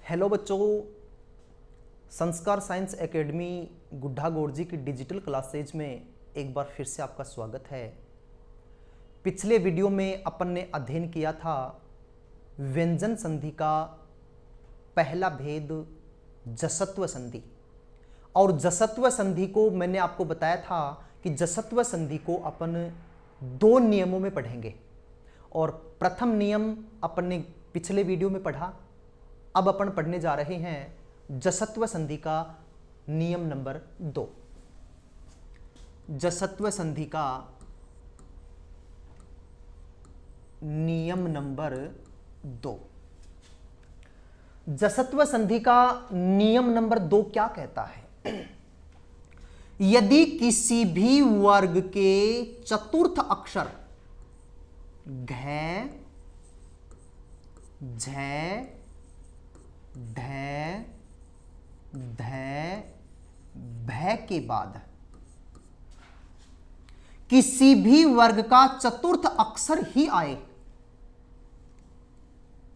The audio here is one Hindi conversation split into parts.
हेलो बच्चों, संस्कार साइंस एकेडमी गुड्ढा गोरजी की डिजिटल क्लासेज में एक बार फिर से आपका स्वागत है। पिछले वीडियो में अपन ने अध्ययन किया था व्यंजन संधि का पहला भेद जसत्व संधि। और जसत्व संधि को मैंने आपको बताया था कि जसत्व संधि को अपन दो नियमों में पढ़ेंगे। और प्रथम नियम अपन ने पिछले वीडियो में पढ़ा। अब अपन पढ़ने जा रहे हैं जसत्व संधि का नियम नंबर 2। जसत्व संधि का नियम नंबर 2। जसत्व संधि का नियम नंबर 2 क्या कहता है? यदि किसी भी वर्ग के चतुर्थ अक्षर घ, झ, ढ, ध, भ के बाद किसी भी वर्ग का चतुर्थ अक्षर ही आए,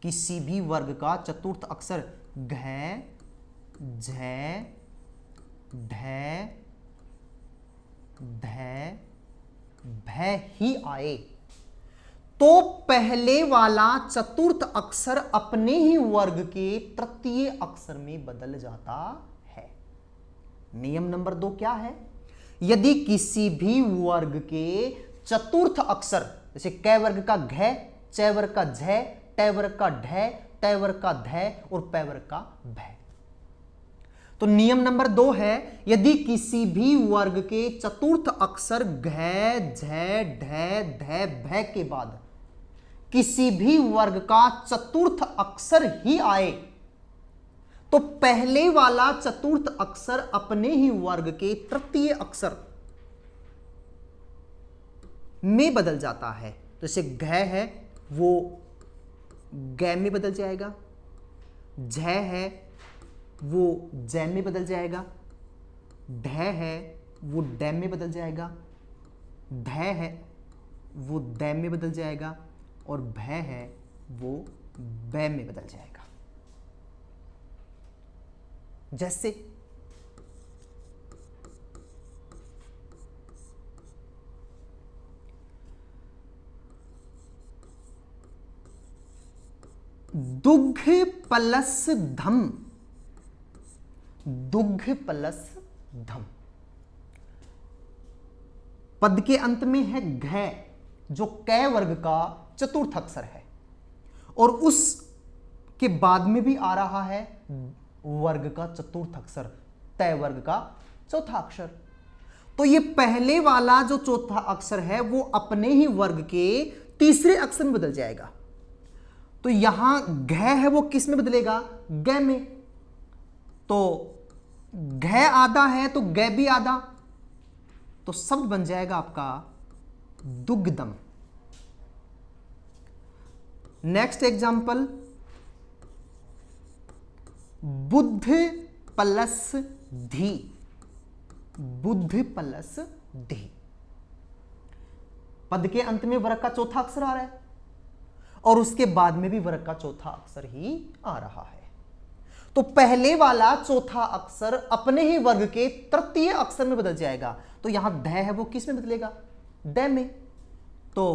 किसी भी वर्ग का चतुर्थ अक्षर घ, झ, ढ, ध, भ ही आए तो पहले वाला चतुर्थ अक्षर अपने ही वर्ग के तृतीय अक्षर में बदल जाता है। नियम नंबर 2 क्या है? यदि किसी भी वर्ग के चतुर्थ अक्षर, जैसे क वर्ग का घ, च वर्ग का झ, ट वर्ग का ढ, ट वर्ग का ध और प वर्ग का भ, तो नियम नंबर 2 है, यदि किसी भी वर्ग के चतुर्थ अक्षर घ, झ, ढ, ध, भ के बाद किसी भी वर्ग का चतुर्थ अक्षर ही आए तो पहले वाला चतुर्थ अक्षर अपने ही वर्ग के तृतीय अक्षर में बदल जाता है। तो जैसे घ है वो ग में बदल जाएगा, झ है वो ज में बदल जाएगा, ढ है वो ड में बदल जाएगा, ध है वो द में बदल जाएगा और भ है वो ब में बदल जाएगा। जैसे दुग्ध प्लस धम, दुग्ध प्लस धम, पद के अंत में है घ जो क वर्ग का चतुर्थ अक्षर है और उस के बाद में भी आ रहा है वर्ग का चतुर्थ अक्षर, त वर्ग का चौथा अक्षर। तो ये पहले वाला जो चौथा अक्षर है वो अपने ही वर्ग के तीसरे अक्षर में बदल जाएगा। तो यहां घ है वो किस में बदलेगा? ग में। तो घ आधा है तो ग भी आधा, तो शब्द बन जाएगा आपका दुग्धम। नेक्स्ट एग्जाम्पल, बुद्ध प्लस धी, बुद्ध प्लस धी, पद के अंत में वर्ग का चौथा अक्षर आ रहा है और उसके बाद में भी वर्ग का चौथा अक्षर ही आ रहा है। तो पहले वाला चौथा अक्षर अपने ही वर्ग के तृतीय अक्षर में बदल जाएगा। तो यहां ध है वो किस में बदलेगा? ड में। तो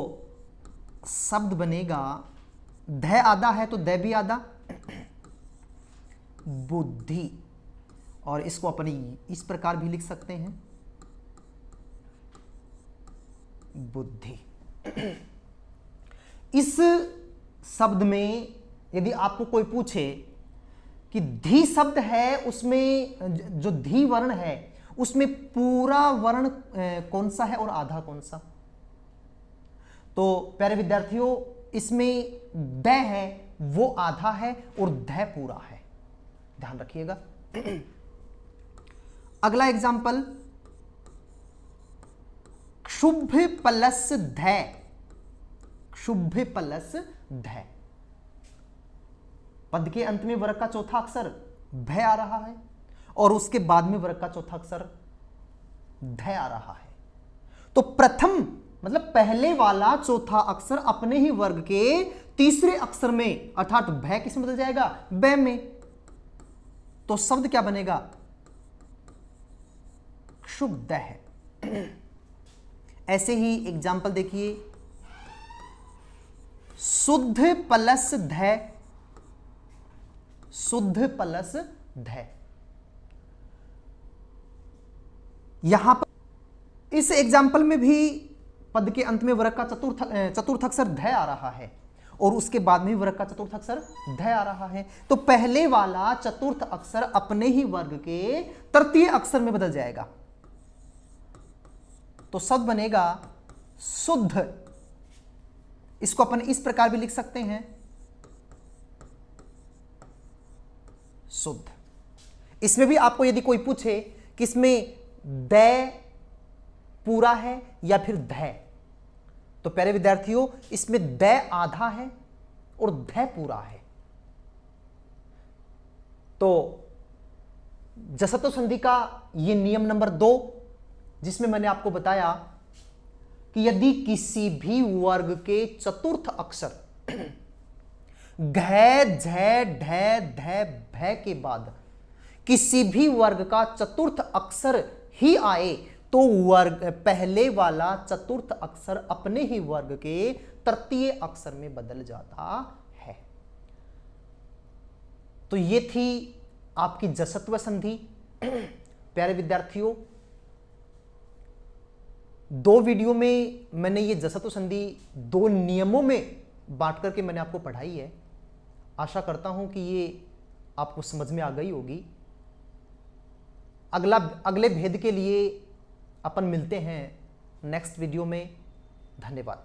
शब्द बनेगा, ध आधा है तो द भी आधा, बुद्धि। और इसको अपन इस प्रकार भी लिख सकते हैं, बुद्धि। इस शब्द में यदि आपको कोई पूछे कि धी शब्द है, उसमें जो धी वर्ण है उसमें पूरा वर्ण कौन सा है और आधा कौन सा? तो प्यारे विद्यार्थियों, इसमें द है वो आधा है और ध पूरा है, ध्यान रखिएगा। अगला एग्जाम्पल, क्षुभ प्लस ध, क्षुभ प्लस ध, पद के अंत में वर्ग का चौथा अक्षर भ आ रहा है और उसके बाद में वर्ग का चौथा अक्षर ध आ रहा है। तो प्रथम मतलब पहले वाला चौथा अक्षर अपने ही वर्ग के तीसरे अक्षर में अर्थात भ किस में बदल जाएगा? ब में। तो शब्द क्या बनेगा? क्षुब्ध है। ऐसे ही एग्जाम्पल देखिए, शुद्ध प्लस ध, शुद्ध प्लस ध। यहां पर इस एग्जाम्पल में भी पद के अंत में वर्ग का चतुर्थ अक्षर ध आ रहा है और उसके बाद में वर्ग का चतुर्थ अक्षर ध आ रहा है। तो पहले वाला चतुर्थ अक्षर अपने ही वर्ग के तृतीय अक्षर में बदल जाएगा। तो शब्द बनेगा शुद्ध। इसको अपन इस प्रकार भी लिख सकते हैं, शुद्ध। इसमें भी आपको यदि कोई पूछे कि इसमें द पूरा है या फिर ध, तो प्यारे विद्यार्थियों इसमें द आधा है और ध पूरा है। तो जसत्व संधि का यह नियम नंबर 2, जिसमें मैंने आपको बताया कि यदि किसी भी वर्ग के चतुर्थ अक्षर घ, झ, ढ, ध, भ के बाद किसी भी वर्ग का चतुर्थ अक्षर ही आए तो वर्ग पहले वाला चतुर्थ अक्षर अपने ही वर्ग के तृतीय अक्षर में बदल जाता है। तो ये थी आपकी जसत्व संधि। प्यारे विद्यार्थियों, 2 वीडियो में मैंने ये जसत्व संधि 2 नियमों में बांट करके मैंने आपको पढ़ाई है। आशा करता हूं कि ये आपको समझ में आ गई होगी। अगले भेद के लिए अपन मिलते हैं नेक्स्ट वीडियो में। धन्यवाद।